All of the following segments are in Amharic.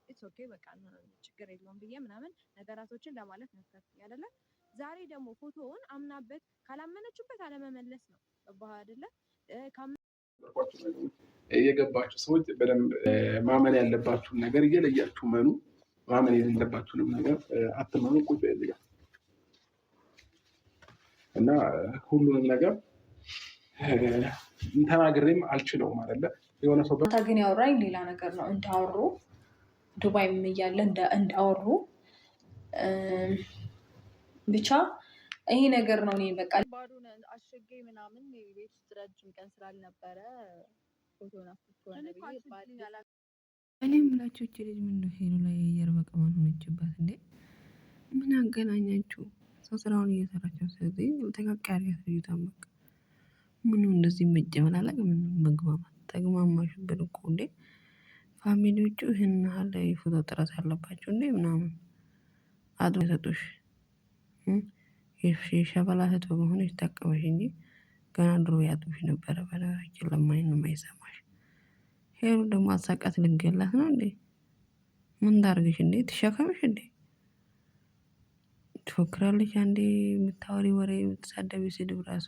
ኢትስ ኦኬ በቃ ችግር የለውም ብዬ ምናምን ነገራቶችን ለማለት ሞከርኩኝ አይደለ። ዛሬ ደግሞ ፎቶውን አምናበት ካላመነችበት አለመመለስ ነው። ገባህ አይደለ? የገባችሁ ሰዎች በደንብ ማመን ያለባችሁን ነገር እየለያችሁ መኑ፣ ማመን የሌለባችሁንም ነገር አትመኑ። ቁጭ ይልጋል እና ሁሉንም ነገር ተናግሬም አልችለውም አይደለ። የሆነ ሰው ግን ያወራኝ ሌላ ነገር ነው። እንዳወሩ ዱባይም እያለ እንዳወሩ ብቻ ይሄ ነገር ነው። እኔ በቃ ባዶን አሸጌ ምናምን ቤት ውስጥ ረጅም ቀን ስላልነበረ ፎቶን እኔ የምላቸው እቺ ልጅ ምን ነው ሄሉ ላይ የአየር መቀመጥ ሆነችባት እንዴ? ምን አገናኛችሁ? ሰው ስራውን እየሰራቸው ስለዚህ ተቃቃሪ ያስዩታም በቃ ምኑ እንደዚህ መጨመላለቅ ምን መግባባት ተግማማሽብን እኮ እንዴ? ፋሚሊዎቹ ይህን ያህል ፎቶ ጥረት አለባቸው እንዴ? ምናምን አድሮ ሰጡሽ የሸበላ እህት በመሆንሽ ተጠቀመሽ እንጂ ገና ድሮ ያጡሽ ነበረ። በነገራችን ለማንም የማይሰማሽ ሄሉ ደግሞ አሳቃት ልንገላት ነው እንዴ? ምን ታርግሽ እንዴ? ትሸከምሽ እንዴ? ትፎክራለች አንዴ የምታወሪ ወሬ የምትሳደቢ ስድብ ራሱ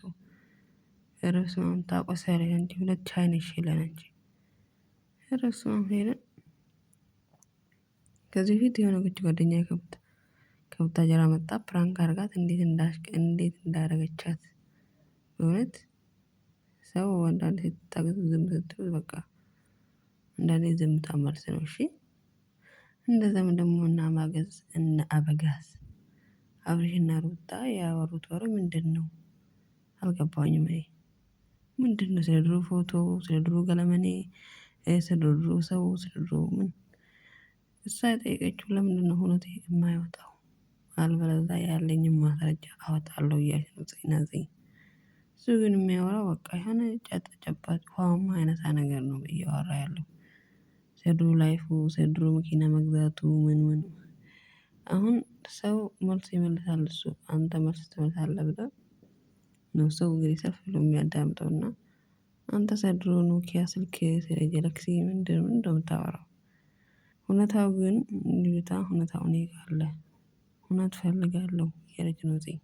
ርዕሱን ታቆሳለች እንጂ ሁለት አይነሽ ሄለን እንጂ ርዕሱን ሄለን ከዚህ ፊት የሆነ ጓደኛ ከብታ ጀራ መጣ ፕራንክ አርጋት እንዴት እንዳረገቻት በእውነት ሰው አንዳንዴ ሲታገዝ ዝም ስትሉ በቃ አንዳንዴ ዝምታ መልስ ነው። እሺ እንደዛም ደግሞ እና ማገዝ እና አበጋዝ አብርሽና ሩታ ያወሩት ወሬ ምንድነው? አልገባኝም። ምንድነው? ስለ ድሮ ፎቶ፣ ስለ ድሮ ገለመኔ፣ ስለ ድሮ ሰው፣ ስለ ድሮ ምን እሷ የጠየቀችው ለምንድነው እውነት የማይወጣው? አልበለዚያ ያለኝን ማስረጃ አወጣለሁ እያለች ነው ጽናጽኝ። እሱ ግን የሚያወራው በቃ የሆነ ጨባጭ ውሃማ አይነታ ነገር ነው እያወራ ያለው። ስለ ላይፉ፣ ስለ መኪና መግዛቱ ምን አሁን ሰው መልስ ይመልሳል። እሱ አንተ መልስ ትመልሳለህ ብለህ ነው ሰው እንግዲህ ሰልፍ ብሎ የሚያዳምጠውና አንተ ስለ ድሮ ኖኪያ ስልክ ስለ ጃላክሲ ምንድነው የምታወራው? እውነታው ግን ልጅቷ እውነታው እኔ ጋር አለ እውነት እፈልጋለሁ እያለች ነው። እዚህ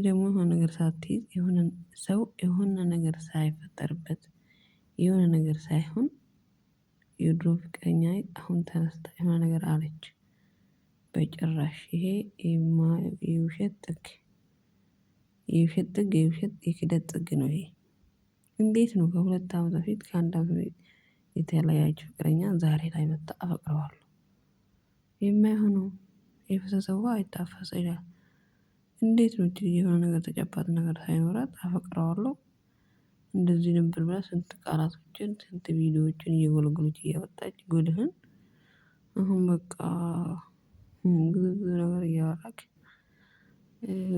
ደግሞ የሆነ ነገር ሳትይዝ የሆነ ሰው የሆነ ነገር ሳይፈጠርበት የሆነ ነገር ሳይሆን የድሮ ፍቅረኛዬ አሁን ተነስታ የሆነ ነገር አለች። በጭራሽ ይሄ የውሸት ጥግ የክደት ጥግ ነው። ይሄ እንዴት ነው ከሁለት ዓመት በፊት ከአንድ ዓመት በፊት የተለያየችው ፍቅረኛ ዛሬ ላይ መጣ አፈቅረዋለሁ? የማይሆነው የፈሰሰ ውሃ አይታፈስ ይላል። እንዴት ነው እቺ የሆነ ነገር ተጨባጭ ነገር ሳይኖራት አፈቅረዋለሁ እንደዚህ ነበር ብላ ስንት ቃላቶችን ስንት ቪዲዮዎችን እየጎለጎለች እያወጣች ጉድህን አሁን በቃ ብዙ ነገር እያወራክ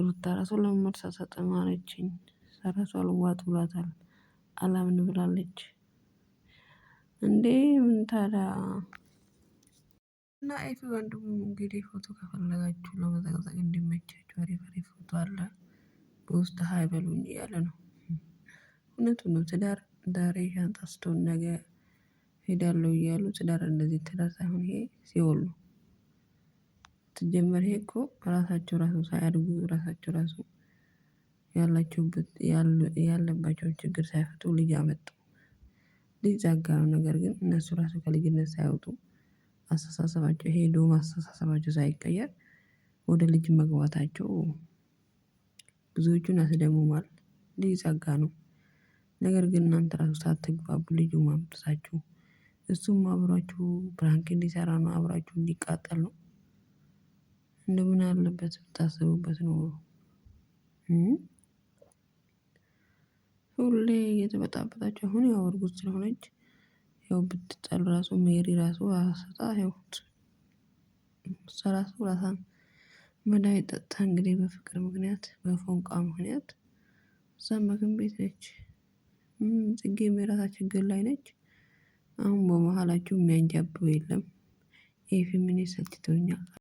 ሩታ ራሱ ለምን መልስ አትሰጥም አለችኝ። ራሷ አልዋጥ ብሏታል አላምን ብላለች። እንዴ ምን ታዲያ እና ኤፊ ወንድሙ እንግዲህ ፎቶ ከፈለጋችሁ ለመዘቅዘቅ እንዲመቻችሁ አሪፍ ፎቶ አለ በውስጥ ሀይ በሉኝ እያለ ነው። እውነቱን ነው። ትዳር ዛሬ ሻንጣ ስትሆን ነገ ሄዳለሁ እያሉ ትዳር እንደዚህ ትዳር ሳይሆን ይሄ ሲኦል ነው። ሲጀመር ይሄ እኮ ራሳቸው ራሱ ሳያድጉ ራሳቸው ራሱ ያለባቸውን ችግር ሳይፈቱ ልጅ አመጡ። ልጅ ጸጋ ነው። ነገር ግን እነሱ ራሱ ከልጅነት ሳይወጡ አስተሳሰባቸው ሄዶ አስተሳሰባቸው ሳይቀየር ወደ ልጅ መግባታቸው ብዙዎቹን አስደምሟል። ልጅ ጸጋ ነው። ነገር ግን እናንተ ራሱ ሳትግባቡ ልጁን ማምጣታችሁ እሱም አብሯችሁ ፕራንክ እንዲሰራ ነው አብራችሁ እንዲቃጠል ነው። እንደምን አለበት ብታስቡበት ነው። ሁሌ እየተበጣበጣችሁ አሁን ያው እርጉዝ ስለሆነች ያው ብትጣሉ ራሱ ሜሪ ራሱ አስታ ያው እሷ ራሱ ራሷን መድኃኒት ጠጥታ እንግዲህ በፍቅር ምክንያት በፎንቃ ምክንያት እሷም ሐኪም ቤት ነች። ጽጌም የራሷ ችግር ላይ ነች። አሁን በመሃላችሁ የሚያንጃብብ የለም። ኤፊም እኔ ሰልችቶኛል